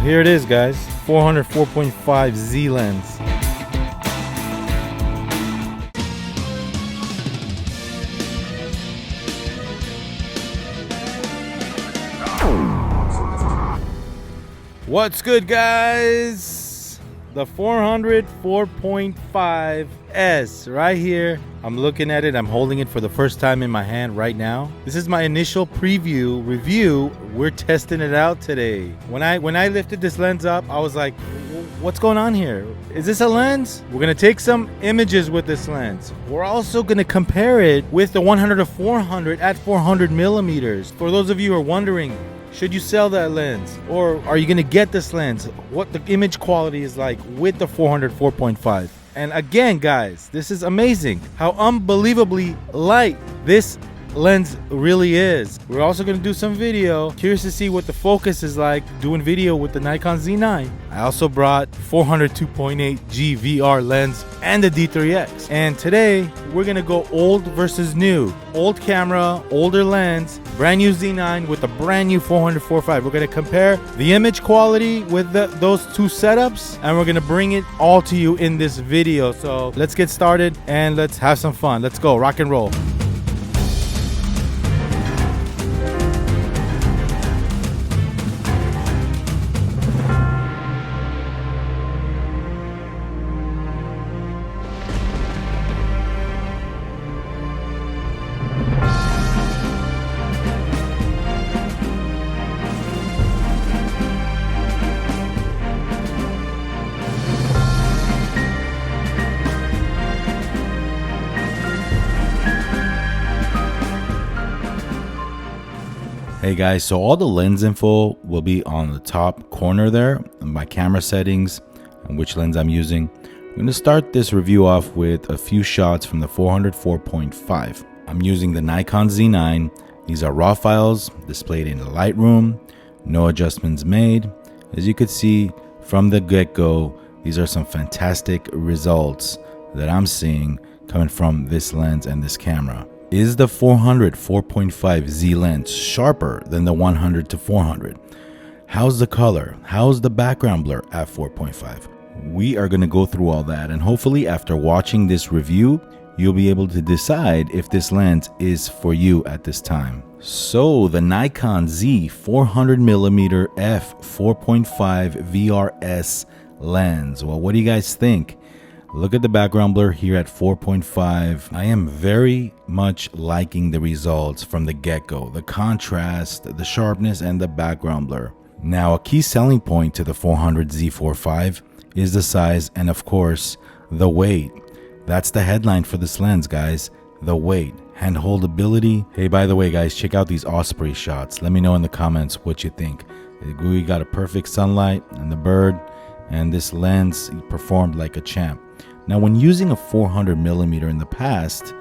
Here it is, guys. 400 4.5 Z lens. What's good, guys? The 400 4.5 S right here. I'm looking at it. I'm holding it for the first time in my hand right now. This is my initial preview review. We're testing it out today. When I lifted this lens up, I was like, what's going on here? Is this a lens? We're gonna take some images with this lens. We're also gonna compare it with the 100 to 400 at 400 millimeters. For those of you who are wondering, should you sell that lens, or are you gonna get this lens? What the image quality is like with the 400 4.5. And again, guys, this is amazing how unbelievably light this lens really is. We're also gonna do some video. Curious to see what the focus is like doing video with the Nikon Z9. I also brought 400 2.8 G VR lens and the D3X. And today we're gonna go old versus new. Old camera, older lens, brand new Z9 with a brand new 400 4.5. We're gonna compare the image quality with those two setups, and we're gonna bring it all to you in this video. So let's get started and let's have some fun. Let's go, rock and roll. Hey guys, so all the lens info will be on the top corner there, my camera settings and which lens I'm using. I'm going to start this review off with a few shots from the 400 4.5. I'm using the Nikon Z9. These are raw files displayed in Lightroom, no adjustments made. As you could see from the get-go, these are some fantastic results that I'm seeing coming from this lens and this camera. Is the 400 4.5 Z lens sharper than the 100 to 400? How's the color? How's the background blur at 4.5? We are going to go through all that, and hopefully after watching this review, you'll be able to decide if this lens is for you at this time. So the Nikon Z 400mm f4.5 VRS lens. Well, what do you guys think? Look at the background blur here at 4.5. I am very much liking the results from the get-go. The contrast, the sharpness, and the background blur. Now, a key selling point to the 400 Z4.5 is the size and, of course, the weight. That's the headline for this lens, guys. The weight. Hand holdability. Hey, by the way, guys, check out these Osprey shots. Let me know in the comments what you think. We got a perfect sunlight and the bird, and this lens performed like a champ. Now, when using a 400mm in the past,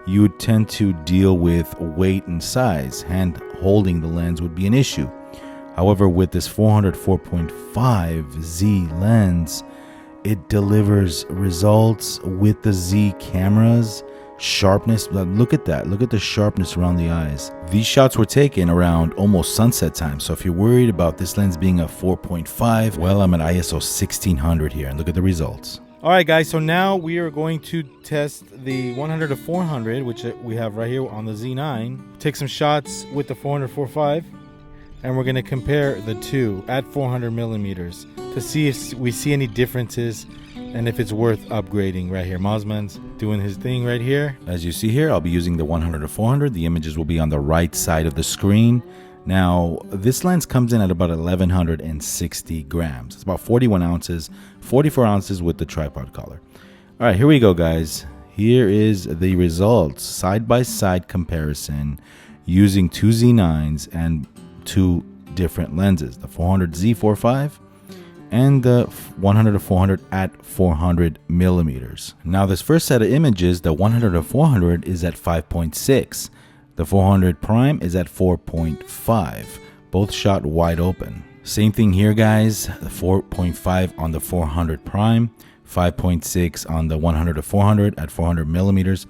you would tend to deal with weight and size. Hand holding the lens would be an issue. However, with this 400 4.5 Z lens, it delivers results with the Z cameras. Sharpness, look at that. Look at the sharpness around the eyes. These shots were taken around almost sunset time. So if you're worried about this lens being a 4.5, well, I'm at ISO 1600 here, and look at the results. All right, guys, so now we are going to test the 100 to 400, which we have right here on the Z9. Take some shots with the 400 4.5, and we're going to compare the two at 400 millimeters to see if we see any differences and if it's worth upgrading right here. Mosman's doing his thing right here. As you see here, I'll be using the 100 to 400. The images will be on the right side of the screen. Now, this lens comes in at about 1,160 grams. It's about 41 ounces, 44 ounces with the tripod collar. All right, here we go, guys. Here is the results. Side-by-side comparison using two Z9s and two different lenses. The 400 Z4.5 and the 100 to 400 at 400 millimeters. Now, this first set of images, the 100 to 400 is at 5.6. The 400 prime is at 4.5, both shot wide open. Same thing here, guys. The 4.5 on the 400 prime, 5.6 on the 100 to 400 at 400 millimeters.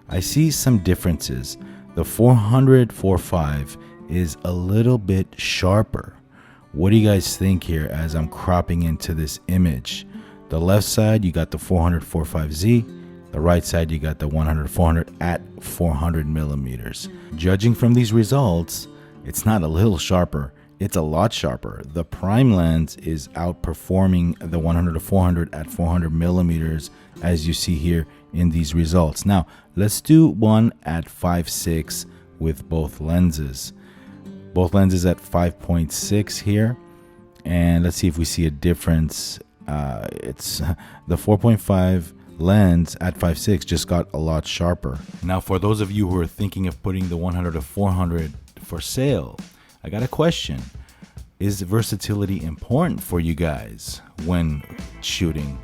I see some differences. The 400 4.5 is a little bit sharper, What do you guys think here as I'm cropping into this image? The left side, you got the 400-4.5Z. The right side, you got the 100-400 at 400 millimeters. Judging from these results, it's not a little sharper, it's a lot sharper. The prime lens is outperforming the 100-400 at 400 millimeters, as you see here in these results. Now, let's do one at 5.6 with both lenses. Both lenses at 5.6 here, and let's see if we see a difference. It's the 4.5 lens at 5.6 just got a lot sharper. Now, for those of you who are thinking of putting the 100-400 for sale, I got a question. Is versatility important for you guys when shooting?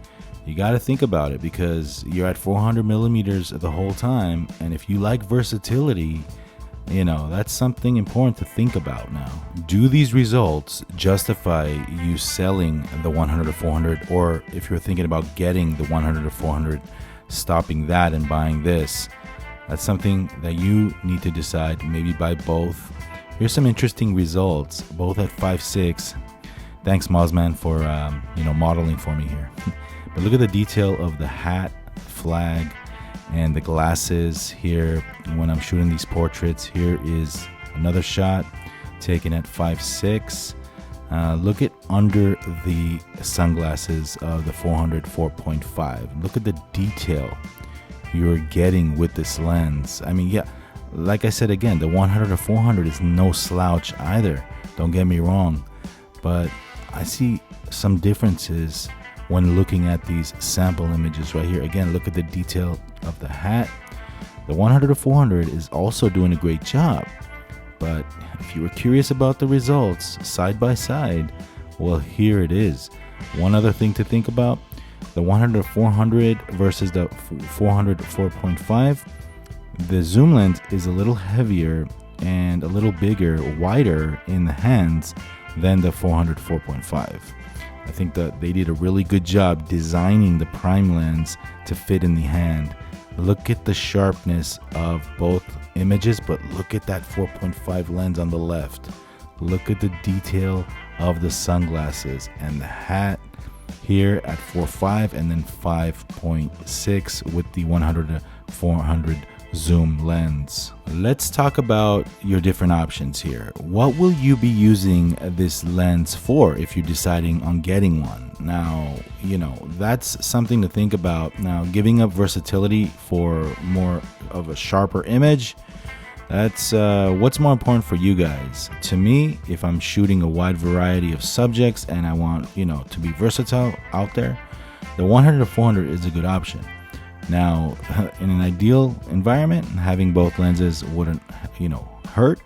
You got to think about it, because you're at 400 millimeters the whole time, and if you like versatility, you know, that's something important to think about now. Do these results justify you selling the 100-400, or if you're thinking about getting the 100-400, stopping that and buying this? That's something that you need to decide. Maybe buy both. Here's some interesting results, both at 5.6. Thanks, Mozman, for modeling for me here. But look at the detail of the hat, flag, and the glasses here when I'm shooting these portraits. Here is another shot taken at 5.6. Look at under the sunglasses of the 400-4.5. Look at the detail you're getting with this lens. I mean, yeah, like I said again, the 100-400 is no slouch either. Don't get me wrong, but I see some differences when looking at these sample images right here. Again, look at the detail of the hat. The 100-400 is also doing a great job, but if you were curious about the results side by side, well, here it is. One other thing to think about, the 100-400 versus the 400-4.5, the zoom lens is a little heavier and a little bigger, wider in the hands than the 400-4.5. I think that they did a really good job designing the prime lens to fit in the hand. Look at the sharpness of both images, but look at that 4.5 lens on the left. Look at the detail of the sunglasses and the hat here at 4.5 and then 5.6 with the 100-400 zoom lens. Let's talk about your different options here. What will you be using this lens for if you're deciding on getting one? Now, you know, that's something to think about. Now, giving up versatility for more of a sharper image, that's what's more important for you guys. To me, if I'm shooting a wide variety of subjects and I want, you know, to be versatile out there, the 100-400 is a good option. Now, in an ideal environment, having both lenses wouldn't, hurt.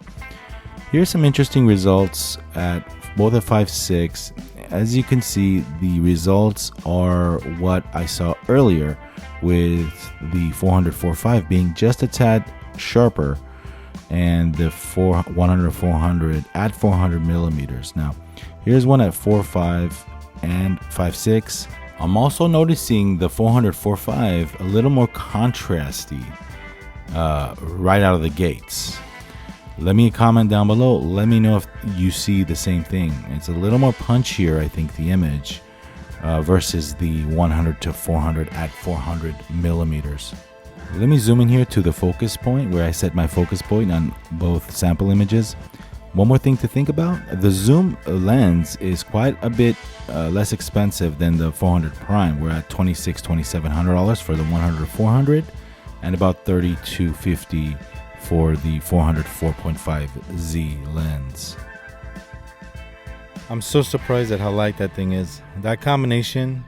Here's some interesting results at both at 5.6. As you can see, the results are what I saw earlier, with the 400-4.5 being just a tad sharper and the 100-400 at 400 millimeters. Now, here's one at 4.5 and 5.6. I'm also noticing the 400-4.5 a little more contrasty right out of the gates. Let me comment down below. Let me know if you see the same thing. It's a little more punchier, I think, the image versus the 100-400 at 400 millimeters. Let me zoom in here to the focus point where I set my focus point on both sample images. One more thing to think about, the zoom lens is quite a bit less expensive than the 400 prime. We're at $2,700 for the 100-400 and about $3,250 for the 400-4.5Z lens. I'm so surprised at how light that thing is. That combination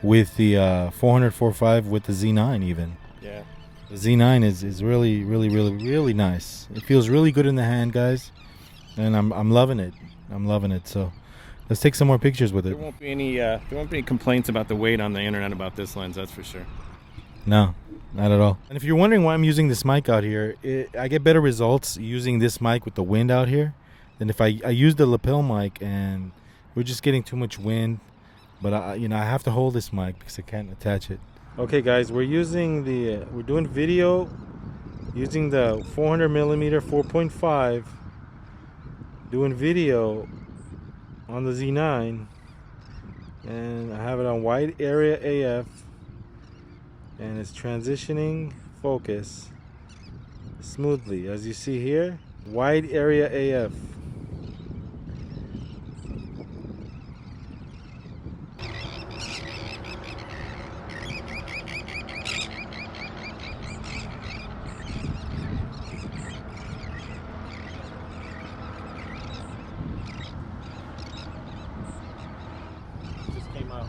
with the 400-4.5 with the Z9 even. Yeah. The Z9 is really, really, really, really nice. It feels really good in the hand, guys. And I'm loving it. I'm loving it. So let's take some more pictures with it. There won't be any complaints about the weight on the internet about this lens, that's for sure. No, not at all. And if you're wondering why I'm using this mic out here, I get better results using this mic with the wind out here than if I use the lapel mic and we're just getting too much wind. But I have to hold this mic because I can't attach it. Okay, guys, we're doing video using the 400mm 4.5. Doing video on the Z9, and I have it on wide area AF, and it's transitioning focus smoothly, as you see here. Wide area AF. Just came out.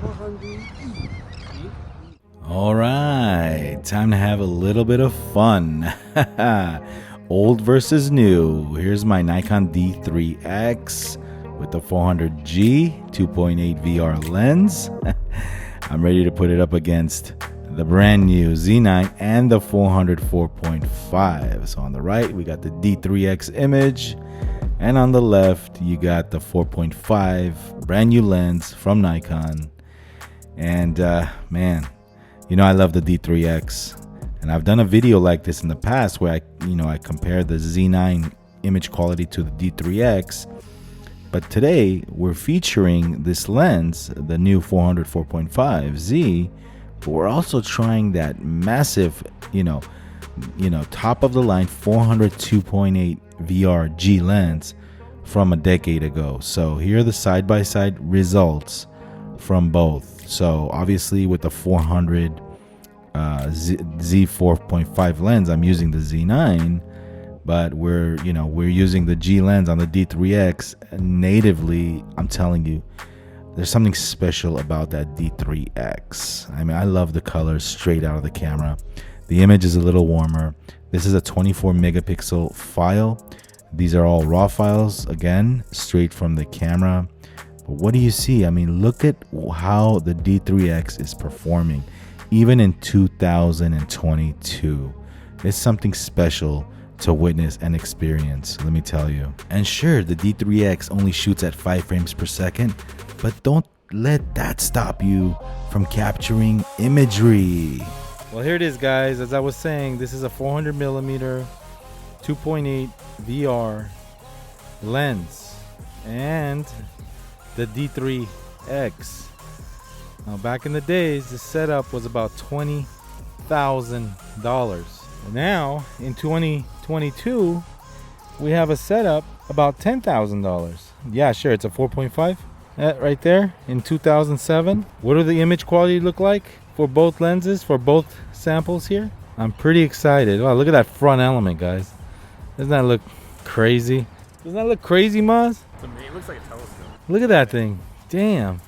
400 E. All right, time to have a little bit of fun. Old versus new. Here's my Nikon D3X with the 400G 2.8 VR lens. I'm ready to put it up against the brand new Z9 and the 400 4.5. So on the right, we got the D3X image, and on the left, you got the 4.5 brand new lens from Nikon. And man, you know I love the D3X, and I've done a video like this in the past where I compared the Z9 image quality to the D3X. But today we're featuring this lens, the new 400 4.5 Z, but we're also trying that massive, top of the line 400 2.8 VR G lens from a decade ago. So here are the side-by-side results from both. So obviously with the 400 Z 4.5 lens, I'm using the Z9, but we're using the G lens on the D3X natively. I'm telling you, there's something special about that D3X. I mean, I love the colors straight out of the camera. The image is a little warmer. This is a 24 megapixel file. These are all raw files, again, straight from the camera. But what do you see? I mean, look at how the D3X is performing, even in 2022. It's something special to witness and experience, let me tell you. And sure, the D3X only shoots at 5 frames per second, but don't let that stop you from capturing imagery. Well, here it is, guys. As I was saying, this is a 400 millimeter 2.8 VR lens and the D3X. Now, back in the days, the setup was about $20,000. Now, in 2022, we have a setup about $10,000. Yeah, sure, it's a 4.5 right there in 2007. What do the image quality look like for both lenses, for both samples here? I'm pretty excited. Wow, look at that front element, guys. Doesn't that look crazy? Doesn't that look crazy, Maz? It looks like a telescope. Look at that thing. Damn.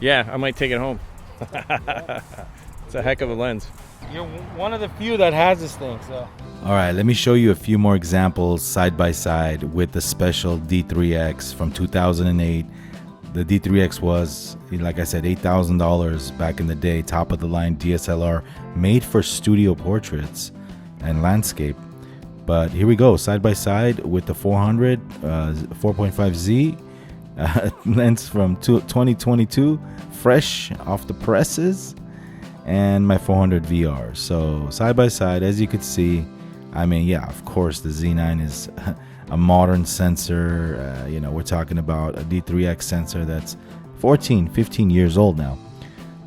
Yeah, I might take it home. It's a heck of a lens. You're one of the few that has this thing, so. All right, let me show you a few more examples side by side with the special D3X from 2008. The D3X was, like I said, $8,000 back in the day, top of the line DSLR, made for studio portraits and landscape. But here we go, side by side with the 400 4.5 Z lens from 2022, fresh off the presses, and my 400 VR. So side by side, as you could see, I mean, yeah, of course the Z9 is a modern sensor. We're talking about a D3X sensor that's 14, 15 years old now.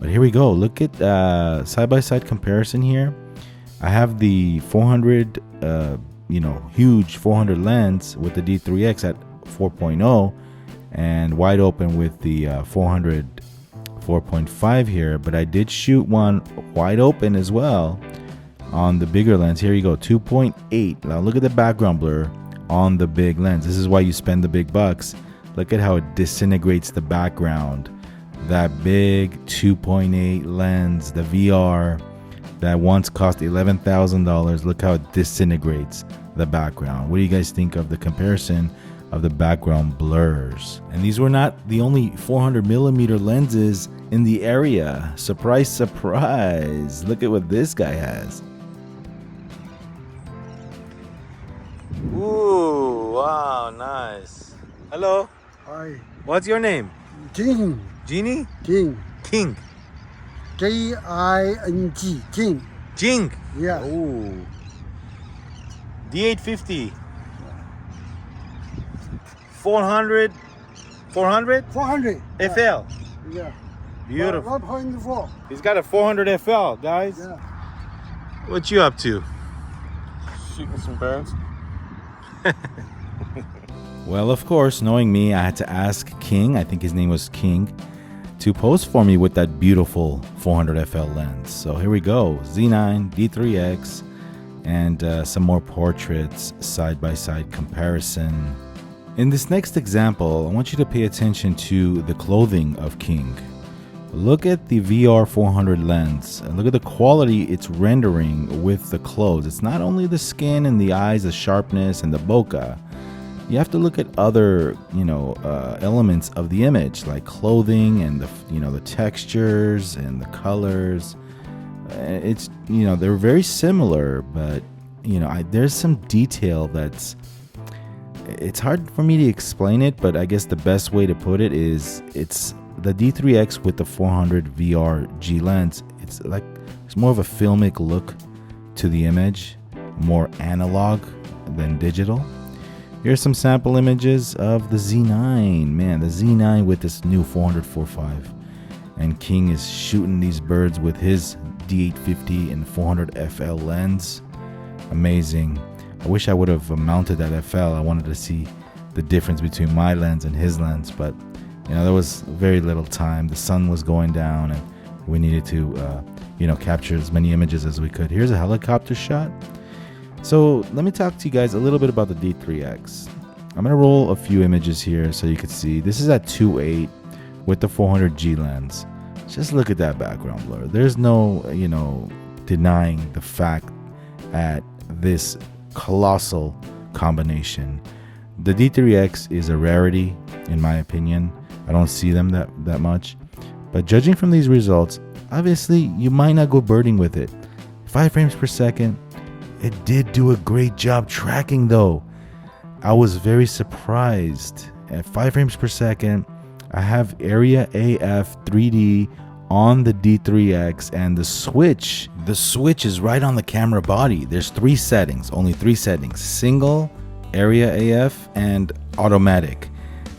But here we go. Look at side by side comparison here. I have the 400, huge 400 lens with the D3X at 4.0 and wide open with the 400 4.5 here. But I did shoot one wide open as well on the bigger lens. Here you go, 2.8. Now look at the background blur on the big lens. This is why you spend the big bucks. Look at how it disintegrates the background. That big 2.8 lens, the VR that once cost $11,000, look how it disintegrates the background. What do you guys think of the comparison of the background blurs? And these were not the only 400 millimeter lenses in the area. Surprise, surprise. Look at what this guy has. Ooh, wow, nice. Hello. Hi. What's your name? King. Genie? King. King. King. King. Jing. Yeah. Ooh. D850. 400, 400 400. FL. Yeah. Beautiful. 1.4. He's got a 400 FL, guys. Yeah. What you up to? Shooting some birds. Well, of course, knowing me, I had to ask King, I think his name was King, to pose for me with that beautiful 400 FL lens. So here we go, Z9, D3X, and some more portraits, side-by-side comparison. In this next example, I want you to pay attention to the clothing of King. Look at the VR 400 lens and look at the quality it's rendering with the clothes. It's not only the skin and the eyes, the sharpness and the bokeh. You have to look at other, elements of the image, like clothing and the textures and the colors. It's, they're very similar, but there's some detail it's hard for me to explain it, but I guess the best way to put it is it's the D3X with the 400 VR G lens. It's more of a filmic look to the image, more analog than digital. Here's some sample images of the Z9. Man, the Z9 with this new 400 f4.5. And King is shooting these birds with his D850 and 400 FL lens. Amazing. I wish I would have mounted that FL. I wanted to see the difference between my lens and his lens, but there was very little time. The sun was going down and we needed to capture as many images as we could. Here's a helicopter shot. So let me talk to you guys a little bit about the D3X. I'm going to roll a few images here so you can see. This is at 2.8 with the 400G lens. Just look at that background blur. There's no, denying the fact at this colossal combination. The D3X is a rarity, in my opinion. I don't see them that much. But judging from these results, obviously you might not go birding with it. 5 frames per second. It did do a great job tracking though. I was very surprised. At 5 frames per second, I have area AF 3D on the D3X, and the switch is right on the camera body. There's 3 settings, only 3 settings: single, area AF, and automatic,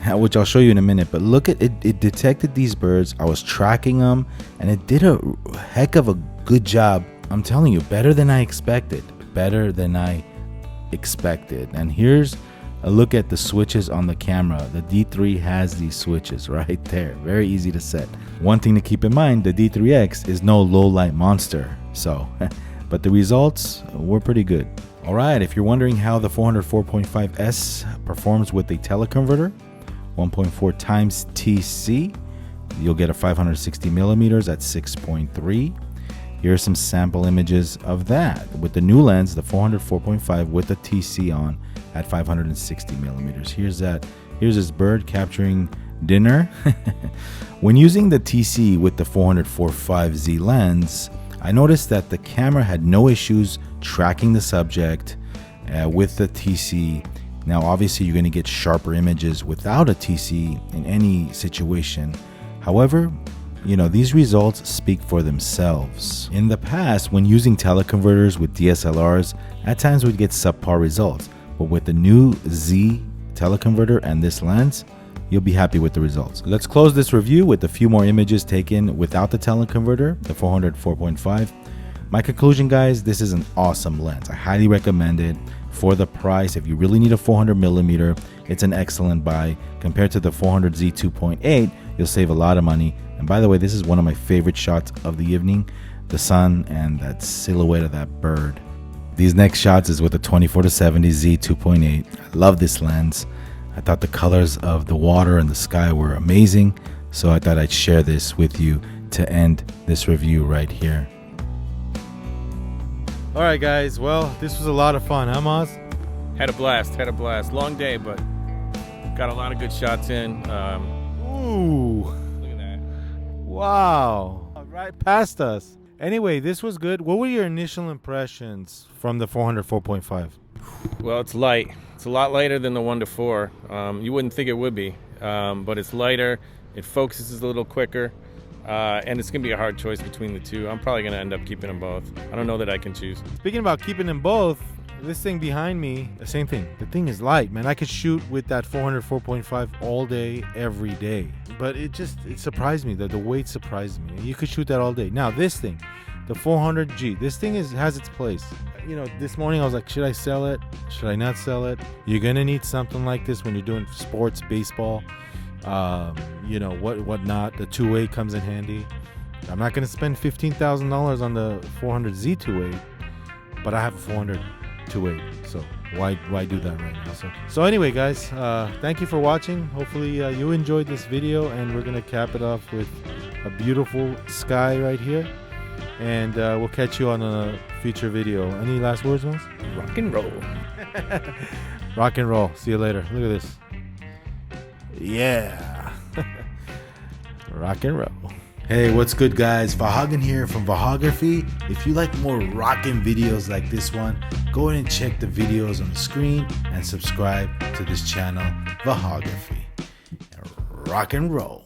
which I'll show you in a minute. But look at it, it detected these birds. I was tracking them and it did a heck of a good job. I'm telling you, better than I expected. And here's a look at the switches on the camera. The D3 has these switches right there, very easy to set. One thing to keep in mind, the D3X is no low light monster, so but the results were pretty good. All right, if you're wondering how the 400 f4.5S performs with a teleconverter, 1.4 times TC, you'll get a 560 millimeters at 6.3. Here are some sample images of that with the new lens, the 400 f4.5 with the TC on at 560 millimeters. Here's this bird capturing dinner. When using the TC with the 400 f4.5 Z lens, I noticed that the camera had no issues tracking the subject with the TC. Now obviously you're going to get sharper images without a TC in any situation. However, these results speak for themselves. In the past, when using teleconverters with DSLRs, at times we'd get subpar results. But with the new Z teleconverter and this lens, you'll be happy with the results. Let's close this review with a few more images taken without the teleconverter, the 400 f4.5. My conclusion, guys, this is an awesome lens. I highly recommend it for the price. If you really need a 400 millimeter, it's an excellent buy. Compared to the 400Z 2.8, you'll save a lot of money. And by the way, this is one of my favorite shots of the evening, the sun and that silhouette of that bird. These next shots is with the 24-70 Z 2.8. I love this lens. I thought the colors of the water and the sky were amazing, so I thought I'd share this with you to end this review right here. All right, guys. Well, this was a lot of fun, huh, Moz? Had a blast. Long day, but got a lot of good shots in. Ooh. Look at that. Wow. Right past us. Anyway, this was good. What were your initial impressions from the 400 f4.5? Well, it's light. It's a lot lighter than the 1-4. You wouldn't think it would be, but it's lighter. It focuses a little quicker, and it's going to be a hard choice between the two. I'm probably going to end up keeping them both. I don't know that I can choose. Speaking about keeping them both, this thing behind me, the same thing. The thing is light, man. I could shoot with that 400 all day, every day. But it surprised me. The weight surprised me. You could shoot that all day. Now this thing, the 400G, this thing has its place. You know, this morning I was like, should I sell it? Should I not sell it? You're gonna need something like this when you're doing sports, baseball, you know, whatnot. The 2.8 comes in handy. I'm not gonna spend $15,000 on the 400Z 2.8, but I have a 400 2.8, so why do that right now? So anyway, guys, thank you for watching. Hopefully you enjoyed this video, and we're gonna cap it off with a beautiful sky right here, and we'll catch you on a future video. Any last words, Mons? Rock and roll. Rock and roll. See you later. Look at this. Yeah. Rock and roll. Hey, what's good, guys? Vahagan here from Vahography. If you like more rockin' videos like this one, go ahead and check the videos on the screen and subscribe to this channel, Vahography. Rock and roll.